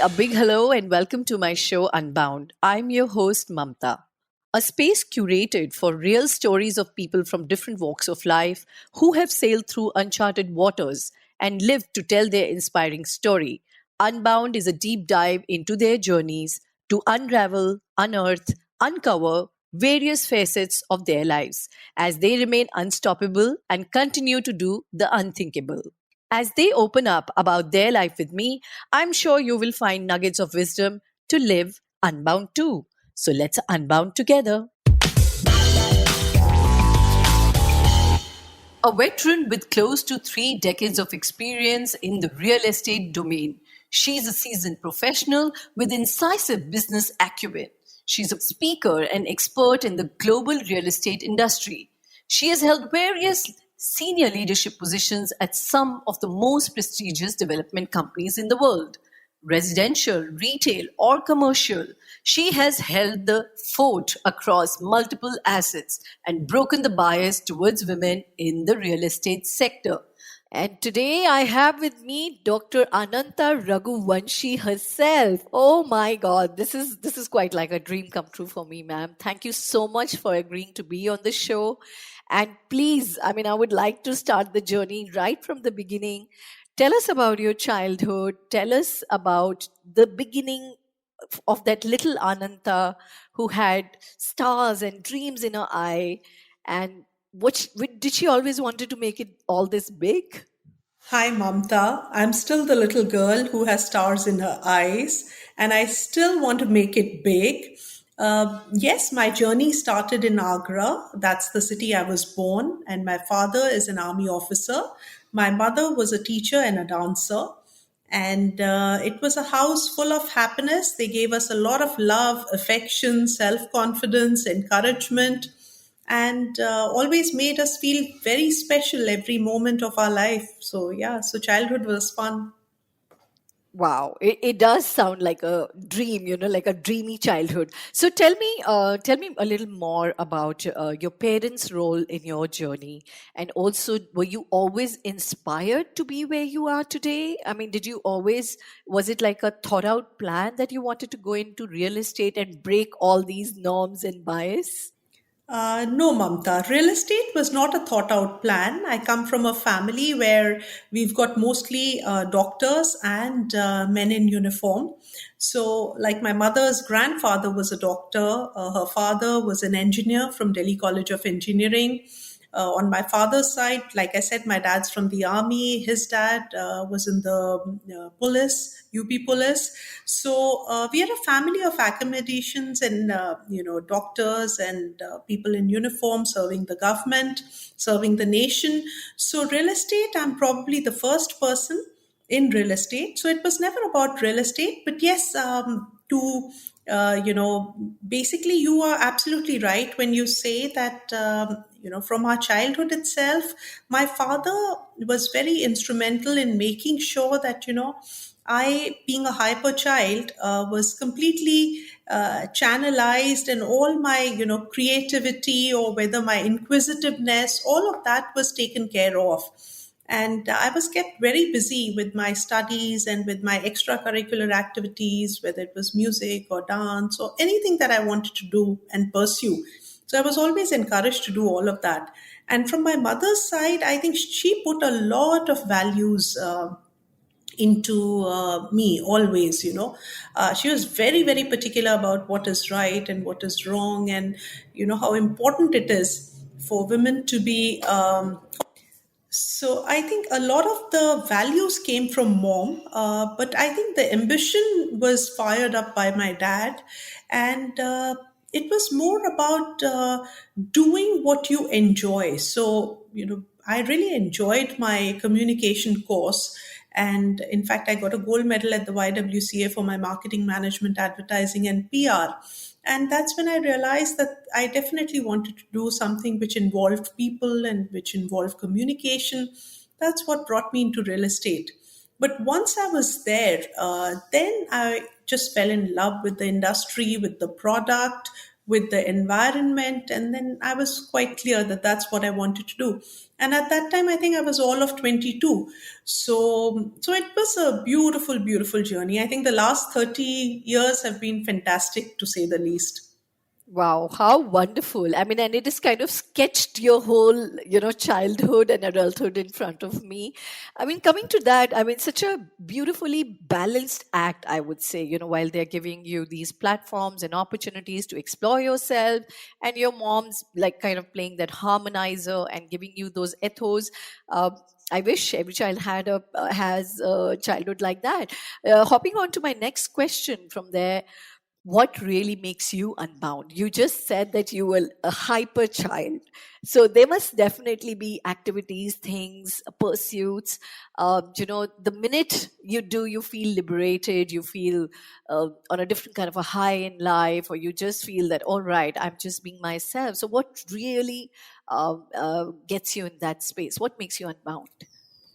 a big hello and welcome to my show Unbound. I'm your host Mamta, a space curated for real stories of people from different walks of life who have sailed through uncharted waters and lived to tell their inspiring story. Unbound is a deep dive into their journeys to unravel, unearth, uncover various facets of their lives as they remain unstoppable and continue to do the unthinkable. As they open up about their life with me, I'm sure you will find nuggets of wisdom to live unbound too. So let's unbound together. A veteran with close to 3 decades of experience in the real estate domain. She's a seasoned professional with incisive business acumen. She's a speaker and expert in the global real estate industry. She has held various senior leadership positions at some of the most prestigious development companies in the world, residential, retail, or commercial. She has held the fort across multiple assets and broken the bias towards women in the real estate sector. And today I have with me Dr. Ananta Raghuvanshi herself. Oh my God, this is quite like a dream come true for me, ma'am. Thank you so much for agreeing to be on the show. And please, I would like to start the journey right from the beginning. Tell us about your childhood. Tell us about the beginning of that little Ananta who had stars and dreams in her eye. And did she always wanted to make it all this big? Hi, Mamta. I'm still the little girl who has stars in her eyes, and I still want to make it big. Yes, my journey started in Agra. That's the city I was born, and my father is an army officer. My mother was a teacher and a dancer. And it was a house full of happiness. They gave us a lot of love, affection, self confidence, encouragement, and always made us feel very special every moment of our life. So, yeah, so childhood was fun. Wow, it does sound like a dream, like a dreamy childhood. So tell me a little more about your parents' role in your journey, and also were you always inspired to be where you are today? Did you always was it like a thought out plan that you wanted to go into real estate and break all these norms and bias? No, Mamta. Real estate was not a thought out plan. I come from a family where we've got mostly doctors and men in uniform. So, like my mother's grandfather was a doctor, her father was an engineer from Delhi College of Engineering. On my father's side, like I said, my dad's from the army. His dad was in the police, UP police. So we are a family of academicians and doctors and people in uniform serving the government, serving the nation. So real estate, I'm probably the first person in real estate. So it was never about real estate, but yes, to basically, you are absolutely right when you say that. From our childhood itself, my father was very instrumental in making sure that I, being a hyper child, was completely channelized, and all my creativity, or whether my inquisitiveness, all of that was taken care of. And I was kept very busy with my studies and with my extracurricular activities, whether it was music or dance or anything that I wanted to do and pursue. So I was always encouraged to do all of that. And from my mother's side, I think she put a lot of values into me always. She was very, very particular about what is right and what is wrong, and how important it is for women to be so I think a lot of the values came from mom, but I think the ambition was fired up by my dad, and it was more about doing what you enjoy. So I really enjoyed my communication course, and in fact, I got a gold medal at the YWCA for my marketing management, advertising, and PR. And that's when I realized that I definitely wanted to do something which involved people and which involved communication. That's what brought me into real estate. But once I was there, then I just fell in love with the industry, with the product, with the environment. And then I was quite clear that that's what I wanted to do. And at that time, I think I was all of 22. So it was a beautiful, beautiful journey. I think the last 30 years have been fantastic, to say the least. Wow, how wonderful. I mean, and it is kind of sketched your whole, childhood and adulthood in front of me. I mean, coming to that, I mean, such a beautifully balanced act, I would say, while they're giving you these platforms and opportunities to explore yourself, and your mom's like kind of playing that harmonizer and giving you those ethos. I wish every child has a childhood like that. Hopping on to my next question from there, what really makes you unbound? You just said that you were a hyper child. So there must definitely be activities, things, pursuits. The minute you do, you feel liberated, you feel on a different kind of a high in life, or you just feel that, all right, I'm just being myself. So what really gets you in that space? What makes you unbound?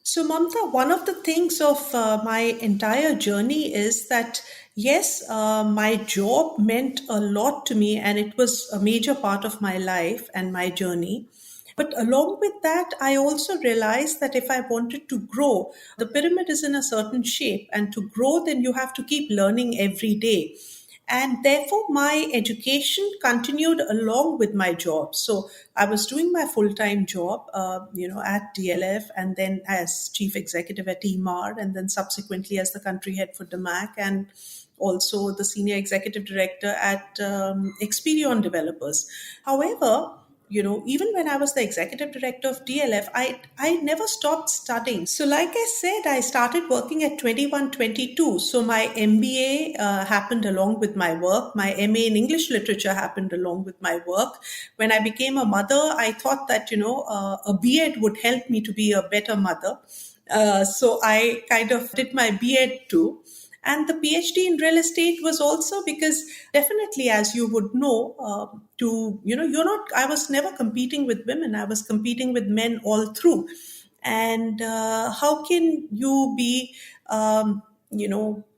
So, Mamta, one of the things of my entire journey is that, yes, my job meant a lot to me and it was a major part of my life and my journey. But along with that, I also realized that if I wanted to grow, the pyramid is in a certain shape, and to grow, then you have to keep learning every day. And therefore my education continued along with my job. So I was doing my full-time job at DLF, and then as chief executive at EMAR, and then subsequently as the country head for DMAC, and also the senior executive director at Experion Developers. However, even when I was the executive director of DLF, I never stopped studying. So, like I said, I started working at 21, 22. So, my MBA happened along with my work. My MA in English literature happened along with my work. When I became a mother, I thought that, a BEd would help me to be a better mother. So, I kind of did my BEd too. And the PhD in real estate was also because, definitely, as you would know, you're not, I was never competing with women, I was competing with men all through. And how can you be,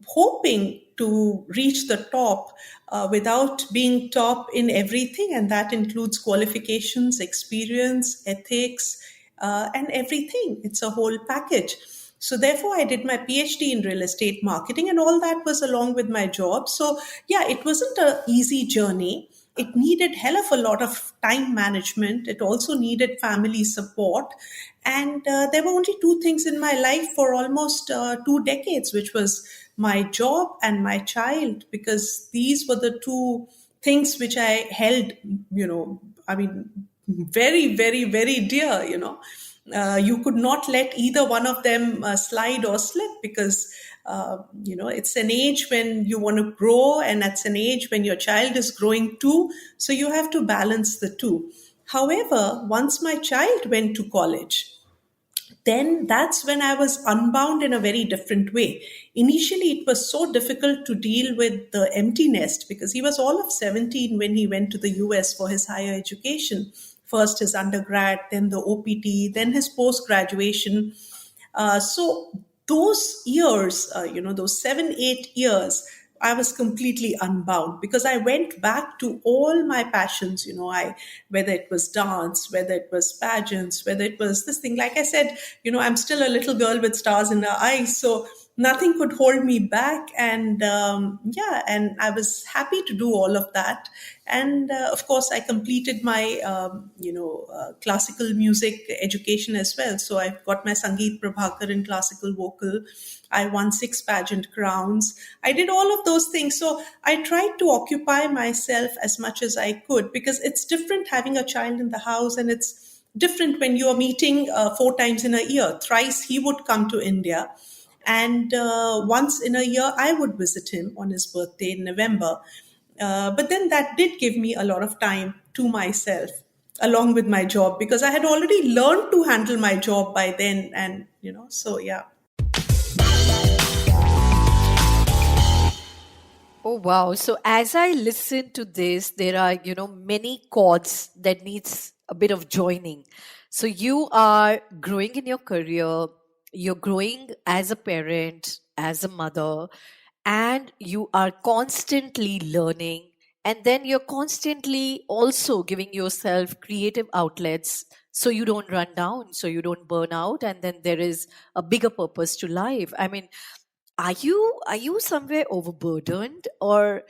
hoping to reach the top without being top in everything? And that includes qualifications, experience, ethics, and everything. It's a whole package. So therefore, I did my PhD in real estate marketing, and all that was along with my job. So yeah, it wasn't an easy journey. It needed hell of a lot of time management. It also needed family support. And there were only two things in my life for almost 2 decades, which was my job and my child, because these were the two things which I held, I mean, very, very, very dear, you could not let either one of them slide or slip, because it's an age when you want to grow, and it's an age when your child is growing too, so you have to balance the two. However, once my child went to college, then that's when I was unbound in a very different way. Initially, it was so difficult to deal with the empty nest, because he was all of 17 when he went to the US for his higher education. First his undergrad, then the OPT, then his post graduation. So those years, those 7, 8 years, I was completely unbound, because I went back to all my passions. Whether it was dance, whether it was pageants, whether it was this thing. Like I said, I'm still a little girl with stars in her eyes, so nothing could hold me back. And yeah, and I was happy to do all of that. And of course, I completed my classical music education as well. So I got my Sangeet Prabhakar in classical vocal. I won 6 pageant crowns. I did all of those things. So I tried to occupy myself as much as I could, because it's different having a child in the house, and it's different when you're meeting 4 times in a year. Thrice he would come to India, and once in a year I would visit him on his birthday in November. But then that did give me a lot of time to myself along with my job, because I had already learned to handle my job by then. And, so yeah. Oh wow. So as I listen to this, there are, many chords that needs a bit of joining. So you are growing in your career, you're growing as a parent, as a mother, and you are constantly learning and then you're constantly also giving yourself creative outlets so you don't run down, so you don't burn out, and then there is a bigger purpose to life. I mean, are you somewhere overburdened, or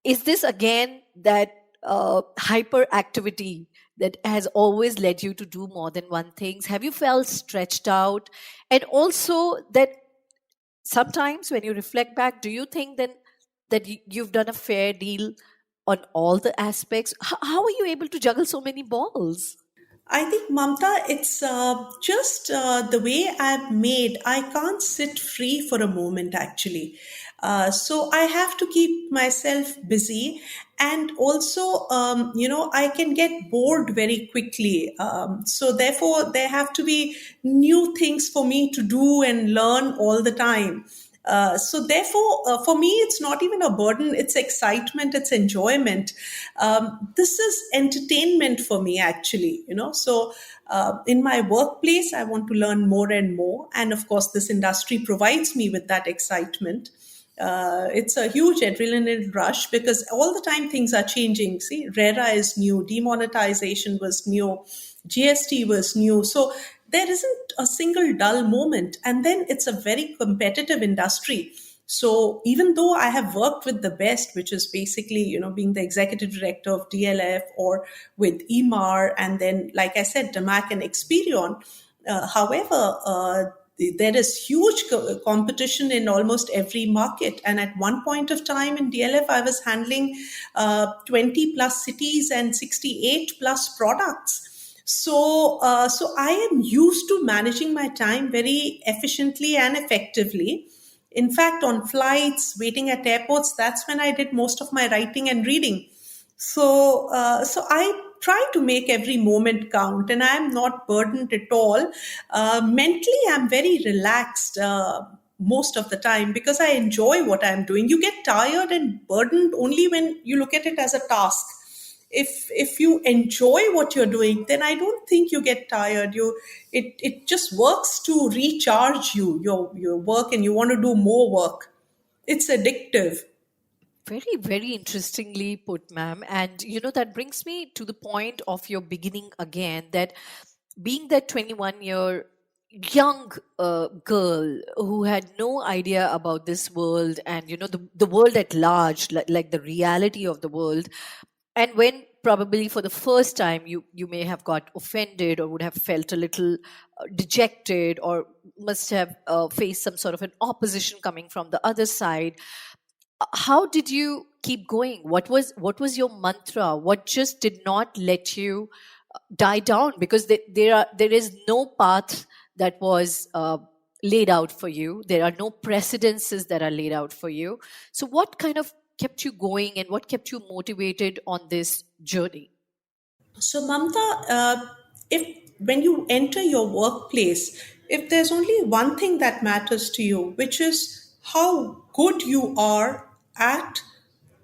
is this again that hyperactivity that has always led you to do more than one things? Have you felt stretched out? And also that sometimes when you reflect back, do you think then that you've done a fair deal on all the aspects? How are you able to juggle so many balls? I think, Mamta, it's just the way I'm made. I can't sit free for a moment, actually. So I have to keep myself busy. And also, I can get bored very quickly. So therefore, there have to be new things for me to do and learn all the time. So therefore, for me, it's not even a burden. It's excitement. It's enjoyment. This is entertainment for me, actually. So in my workplace, I want to learn more and more, and of course, this industry provides me with that excitement. It's a huge adrenaline rush because all the time things are changing. See, RERA is new, demonetization was new, GST was new. So there isn't a single dull moment. And then it's a very competitive industry. So even though I have worked with the best, which is basically, being the executive director of DLF or with EMAR, and then, like I said, DMAC and Experion, however, there is huge competition in almost every market. And at one point of time in DLF, I was handling 20 plus cities and 68 plus products. So I am used to managing my time very efficiently and effectively. In fact, on flights, waiting at airports, that's when I did most of my writing and reading. So I try to make every moment count, and I am not burdened at all. Mentally, I'm very relaxed. Most of the time because I enjoy what I'm doing. You get tired and burdened only when you look at it as a task. If you enjoy what you're doing, then I don't think you get tired. It just works to recharge your work, and you want to do more work. It's addictive. Very, very interestingly put, ma'am. And that brings me to the point of your beginning again, that being that 21-year young girl who had no idea about this world and the world at large, like the reality of the world, and when probably for the first time you may have got offended or would have felt a little dejected, or must have faced some sort of an opposition coming from the other side, how did you keep going? What was your mantra? What just did not let you die down? Because there is no path that was laid out for you. There are no precedences that are laid out for you. So what kind of kept you going, and what kept you motivated on this journey? So, Mamta, if when you enter your workplace, if there's only one thing that matters to you, which is how good you are at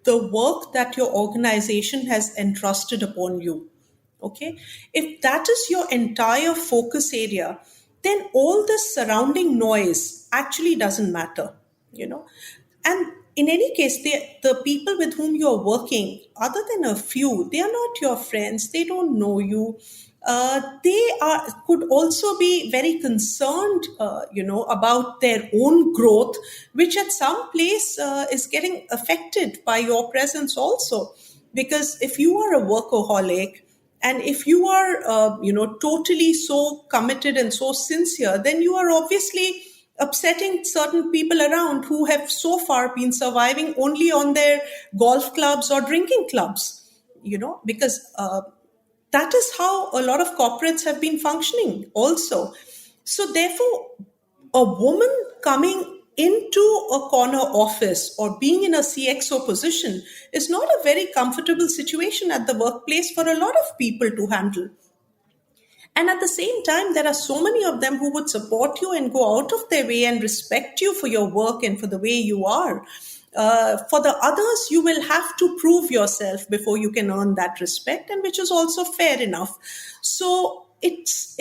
the work that your organization has entrusted upon you, okay? If that is your entire focus area, then all the surrounding noise actually doesn't matter, you know. And in any case, the people with whom you're working, other than a few, they are not your friends. They don't know you. They could also be very concerned, about their own growth, which at some place is getting affected by your presence also. Because if you are a workaholic, and if you are, totally so committed and so sincere, then you are obviously upsetting certain people around who have so far been surviving only on their golf clubs or drinking clubs, because that is how a lot of corporates have been functioning also. So, therefore, a woman coming into a corner office or being in a CXO position is not a very comfortable situation at the workplace for a lot of people to handle. And at the same time, there are so many of them who would support you and go out of their way and respect you for your work and for the way you are. For the others, you will have to prove yourself before you can earn that respect, and which is also fair enough. So it's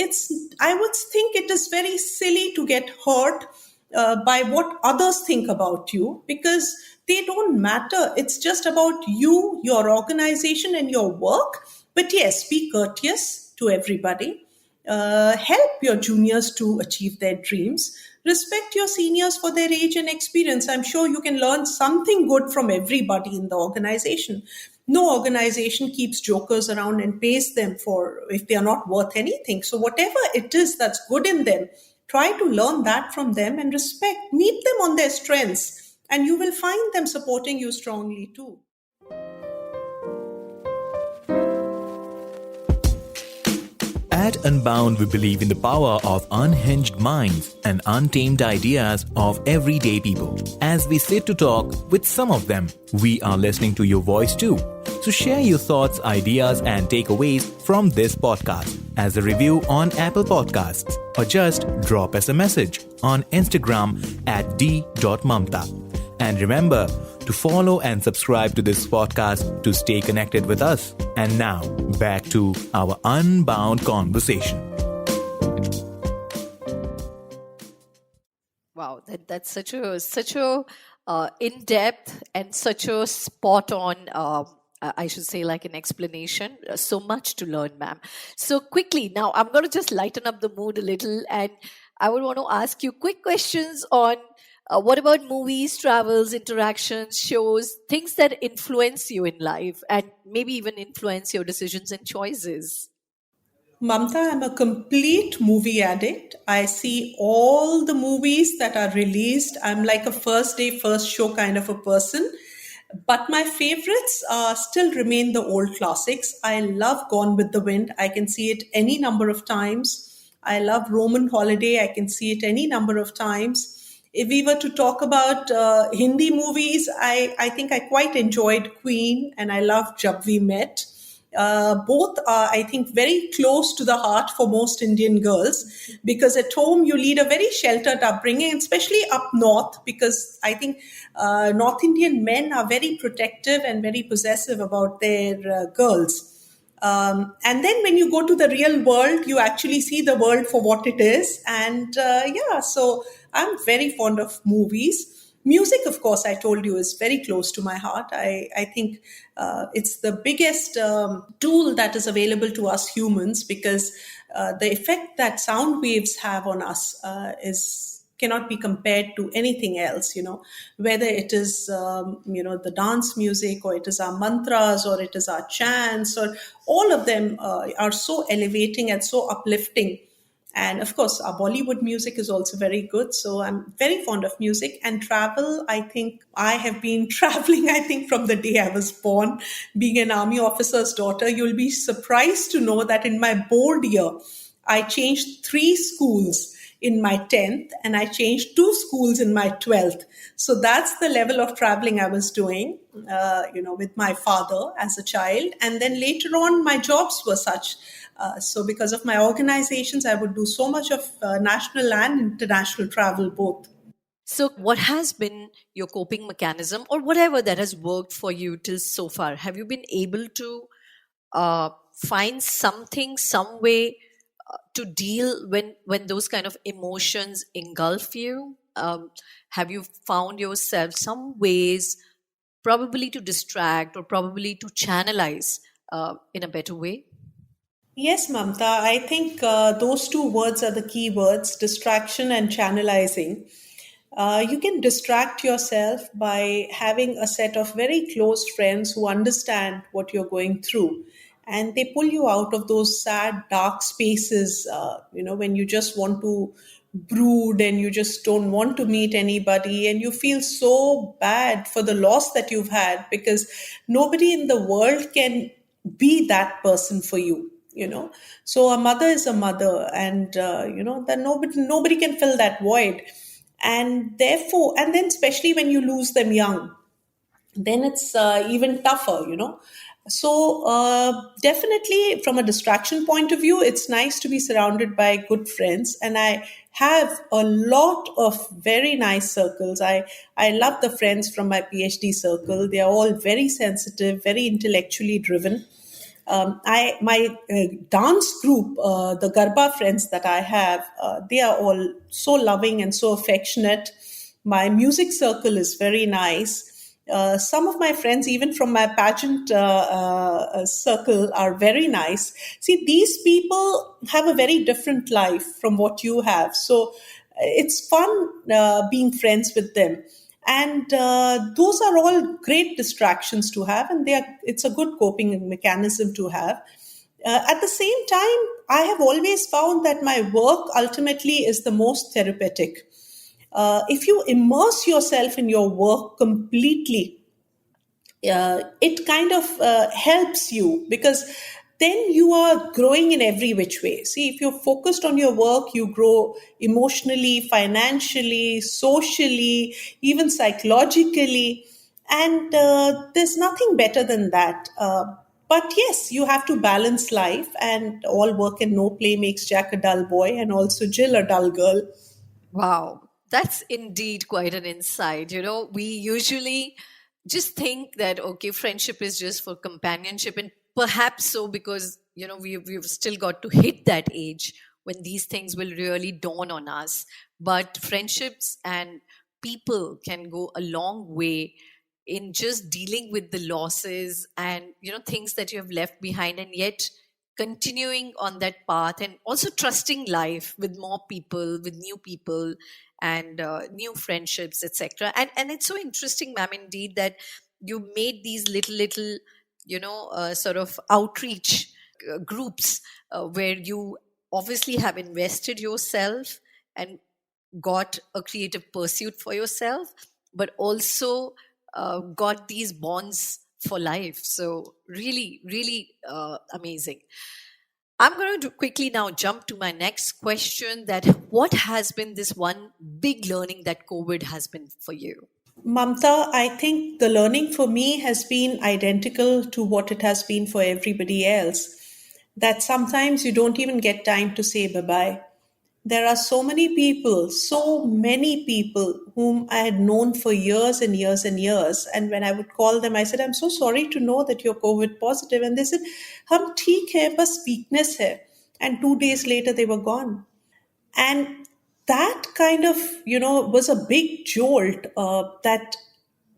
I would think it is very silly to get hurt by what others think about you, because they don't matter. It's just about you, your organization, and your work. But yes, be courteous to everybody. Help your juniors to achieve their dreams. Respect your seniors for their age and experience. I'm sure you can learn something good from everybody in the organization. No organization keeps jokers around and pays them for if they are not worth anything. So, whatever it is that's good in them, try to learn that from them and respect. Meet them on their strengths, and you will find them supporting you strongly too. At UnBound, we believe in the power of unhinged minds and untamed ideas of everyday people. As we sit to talk with some of them, we are listening to your voice too. So share your thoughts, ideas, and takeaways from this podcast as a review on Apple Podcasts, or just drop us a message on Instagram at d.mamtaa. And remember to follow and subscribe to this podcast to stay connected with us. And now, back to our UnBound conversation. Wow, that's such a in depth and such a spot on. I should say, like an explanation. So much to learn, ma'am. So quickly, now I'm going to just lighten up the mood a little, and I would want to ask you quick questions on what about movies, travels, interactions, shows, things that influence you in life and maybe even influence your decisions and choices? Mamta, I'm a complete movie addict. I see all the movies that are released. I'm like a first day, first show kind of a person. But my favorites still remain the old classics. I love Gone with the Wind. I can see it any number of times. I love Roman Holiday. I can see it any number of times. If we were to talk about Hindi movies, I think I quite enjoyed Queen and I love Jab We Met. Both are, I think, very close to the heart for most Indian girls because at home you lead a very sheltered upbringing, especially up north, because I think North Indian men are very protective and very possessive about their girls. And then when you go to the real world, you actually see the world for what it is. And yeah, so I'm very fond of movies. Music, of course, I told you, is very close to my heart. I think it's the biggest tool that is available to us humans because the effect that sound waves have on us is cannot be compared to anything else, whether it is the dance music, or it is our mantras, or it is our chants, or all of them are so elevating and so uplifting. And of course, our Bollywood music is also very good. So I'm very fond of music and travel. I think I have been traveling, I think, from the day I was born. Being an army officer's daughter, you'll be surprised to know that in my board year, I changed 3 schools in my 10th and I changed 2 schools in my 12th. So that's the level of traveling I was doing, with my father as a child. And then later on, my jobs were such. So because of my organizations, I would do so much of national and international travel both. So, what has been your coping mechanism or whatever that has worked for you till so far? Have you been able to find something, some way to deal when those kind of emotions engulf you? Have you found yourself some ways probably to distract or probably to channelize in a better way? Yes, Mamta, I think those 2 words are the key words, distraction and channelizing. You can distract yourself by having a set of very close friends who understand what you're going through. And they pull you out of those sad, dark spaces, when you just want to brood and you just don't want to meet anybody and you feel so bad for the loss that you've had because nobody in the world can be that person for you. So a mother is a mother, and that nobody can fill that void. And therefore, and then especially when you lose them young, then it's even tougher. So definitely from a distraction point of view, it's nice to be surrounded by good friends, and I have a lot of very nice circles. I love the friends from my PhD circle. They are all very sensitive, very intellectually driven. I my dance group, the Garba friends that I have, they are all so loving and so affectionate. My music circle is very nice. Some of my friends, even from my pageant circle, are very nice. See, these people have a very different life from what you have. So it's fun being friends with them. And those are all great distractions to have, and it's a good coping mechanism to have. At the same time, I have always found that my work ultimately is the most therapeutic. If you immerse yourself in your work completely, it kind of helps you, because then you are growing in every which way. See, if you're focused on your work, you grow emotionally, financially, socially, even psychologically. And there's nothing better than that. But yes, you have to balance life, and all work and no play makes Jack a dull boy, and also Jill a dull girl. Wow, that's indeed quite an insight. We usually just think that, okay, friendship is just for companionship, and perhaps so because, we've still got to hit that age when these things will really dawn on us. But friendships and people can go a long way in just dealing with the losses and, things that you have left behind, and yet continuing on that path, and also trusting life with more people, with new people, and new friendships, etc. And it's so interesting, ma'am, indeed, that you made these little sort of outreach groups where you obviously have invested yourself and got a creative pursuit for yourself, but also got these bonds for life. So really, really amazing. I'm going to quickly now jump to my next question, that what has been this one big learning that COVID has been for you? Mamta, I think the learning for me has been identical to what it has been for everybody else. That sometimes you don't even get time to say bye bye. There are so many people whom I had known for years and years and years. And when I would call them, I said, I'm so sorry to know that you're COVID positive. And they said, Hum theek hai, bas weakness hai. And 2 days later, they were gone. And that kind of was a big jolt, that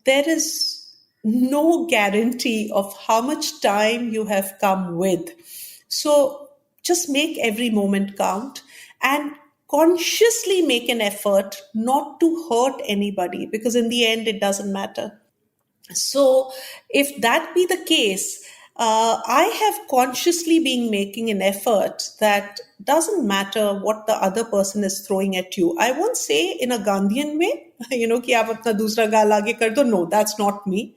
there is no guarantee of how much time you have come with. So just make every moment count, and consciously make an effort not to hurt anybody, because in the end it doesn't matter. So, if that be the case, I have consciously been making an effort that doesn't matter what the other person is throwing at you. I won't say in a Gandhian way, कि आप अपना दूसरा गाल आगे कर दो. No, that's not me.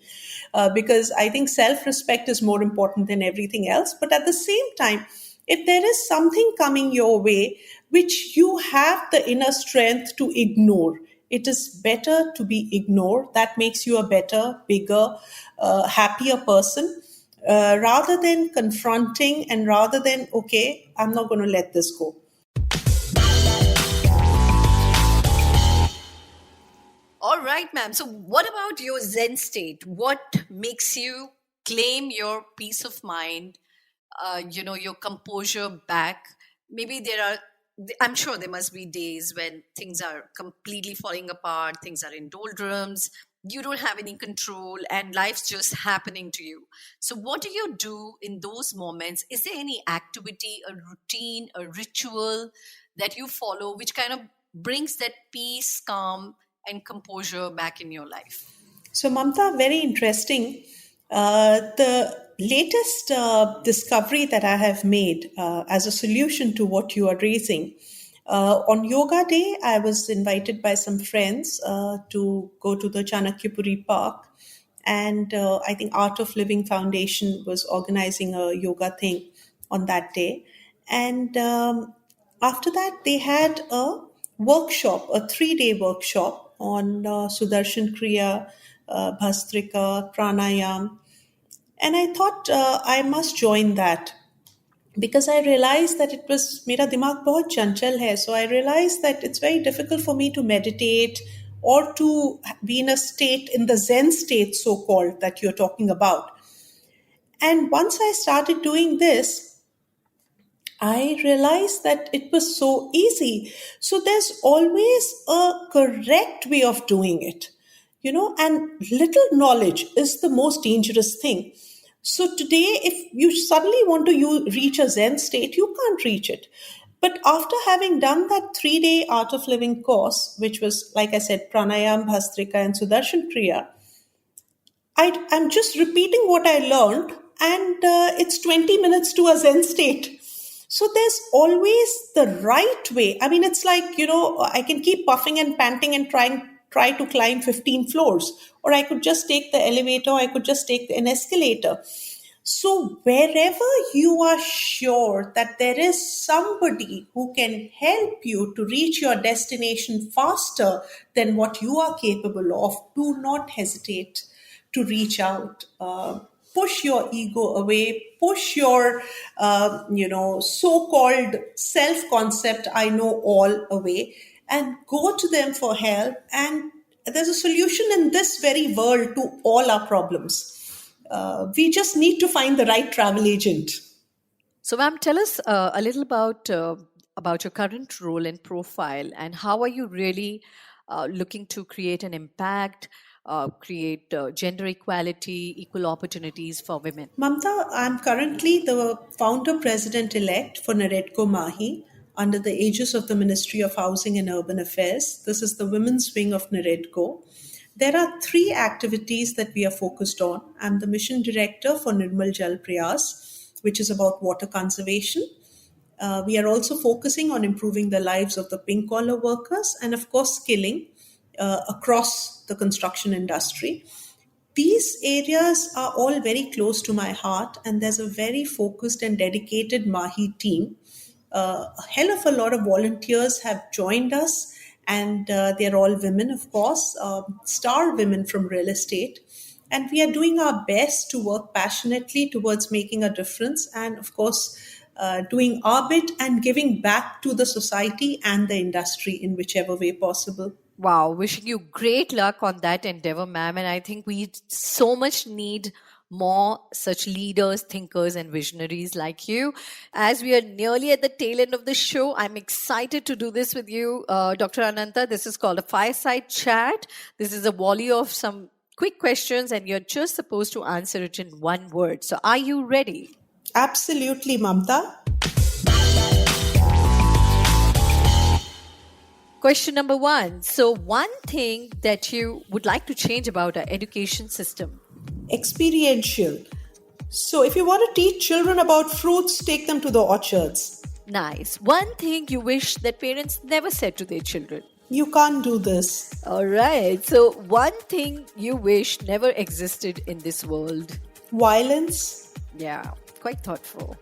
Because I think self respect is more important than everything else. But at the same time, if there is something coming your way which you have the inner strength to ignore, it is better to be ignored. That makes you a better, bigger, happier person, rather than confronting, and rather than, okay, I'm not going to let this go. All right, ma'am. So, what about your Zen state? What makes you claim your peace of mind, your composure back? Maybe I'm sure there must be days when things are completely falling apart, things are in doldrums, you don't have any control, and life's just happening to you. So, what do you do in those moments? Is there any activity, a routine, a ritual that you follow which kind of brings that peace, calm, and composure back in your life? So, Mamta, very interesting. The latest discovery that I have made as a solution to what you are raising. On Yoga Day, I was invited by some friends to go to the Chanakyapuri Park. And I think Art of Living Foundation was organizing a yoga thing on that day. And after that, they had a workshop, a 3-day workshop on Sudarshan Kriya, Bhastrika, Pranayam. And I thought I must join that, because I realized that it was mera dimag bahut chanchal hai. So I realized that it's very difficult for me to meditate or to be in a state, in the Zen state, so called, that you're talking about. And once I started doing this, I realized that it was so easy. So there's always a correct way of doing it. and little knowledge is the most dangerous thing. So today, if you suddenly want to reach a Zen state, you can't reach it. But after having done that 3-day Art of Living course, which was, like I said, pranayam, bhastrika, and sudarshan kriya, I'm just repeating what I learned, and it's 20 minutes to a Zen state. So there's always the right way. I mean, it's like, I can keep puffing and panting and try to climb 15 floors, or I could just take the elevator, I could just take an escalator. So wherever you are sure that there is somebody who can help you to reach your destination faster than what you are capable of, do not hesitate to reach out. Push your ego away, push your, so-called self-concept, I know all, away, and go to them for help. And there's a solution in this very world to all our problems. We just need to find the right travel agent. So, ma'am, tell us a little about your current role and profile, and how are you really looking to create an impact, create gender equality, equal opportunities for women? Mamta, I'm currently the founder president elect for Naredco Mahi under the aegis of the Ministry of Housing and Urban Affairs. This is the women's wing of Naredco. There are 3 activities that we are focused on. I'm the mission director for Nirmal Jal Prayas, which is about water conservation. We are also focusing on improving the lives of the pink collar workers and, of course, skilling across the construction industry. These areas are all very close to my heart, and there's a very focused and dedicated Mahi team. A hell of a lot of volunteers have joined us, and they're all women, of course, star women from real estate. And we are doing our best to work passionately towards making a difference and, of course, doing our bit and giving back to the society and the industry in whichever way possible. Wow, wishing you great luck on that endeavor, ma'am. And I think we so much need more such leaders, thinkers, and visionaries like you. As we are nearly at the tail end of the show, I'm excited to do this with you, Dr. Ananta. This is called a fireside chat. This is a volley of some quick questions, and you're just supposed to answer it in one word. So, are you ready? Absolutely, Mamta. Question number 1. So, one thing that you would like to change about our education system? Experiential. So if you want to teach children about fruits, take them to the orchards. Nice. One thing you wish that parents never said to their children? You can't do this. All right. So, one thing you wish never existed in this world? Violence. Yeah, quite thoughtful.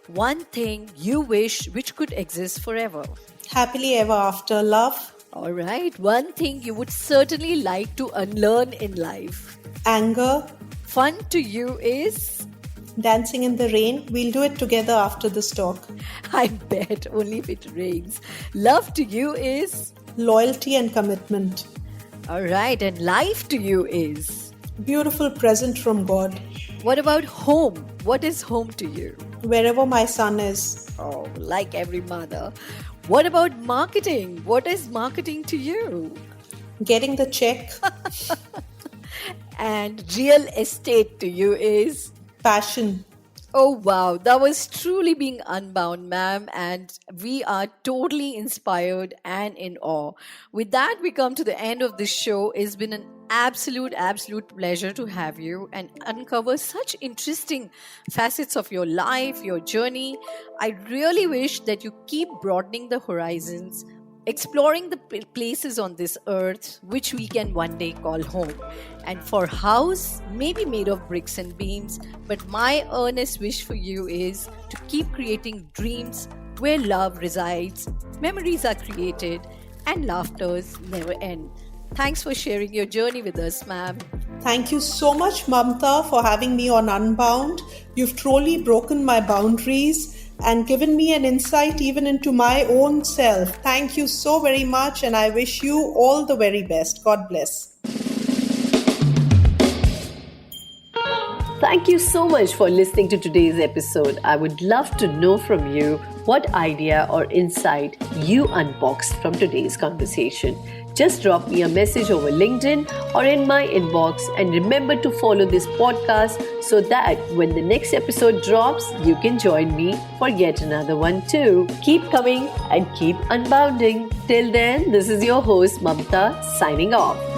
One thing you wish which could exist forever? Happily ever after, love. All right. One thing you would certainly like to unlearn in life? Anger. Fun to you is? Dancing in the rain. We'll do it together after this talk. I bet, only if it rains. Love to you is? Loyalty and commitment. All right. And life to you is? Beautiful present from God. What about home? What is home to you? Wherever my son is. Oh, like every mother. What about marketing? What is marketing to you? Getting the check. And real estate to you is? Passion. Oh, wow. That was truly being unbound, ma'am. And we are totally inspired and in awe. With that, we come to the end of this show. It's been an absolute pleasure to have you and uncover such interesting facets of your life, your journey. I really wish that you keep broadening the horizons, exploring the places on this earth which we can one day call home. And for house, maybe made of bricks and beams, but my earnest wish for you is to keep creating dreams where love resides, memories are created, and laughters never end. Thanks for sharing your journey with us, ma'am. Thank you so much, Mamta, for having me on UnBound. You've truly broken my boundaries and given me an insight even into my own self. Thank you so very much, and I wish you all the very best. God bless. Thank you so much for listening to today's episode. I would love to know from you what idea or insight you unboxed from today's conversation. Just drop me a message over LinkedIn or in my inbox, and remember to follow this podcast so that when the next episode drops, you can join me for yet another one too. Keep coming and keep unbounding. Till then, this is your host Mamtaa signing off.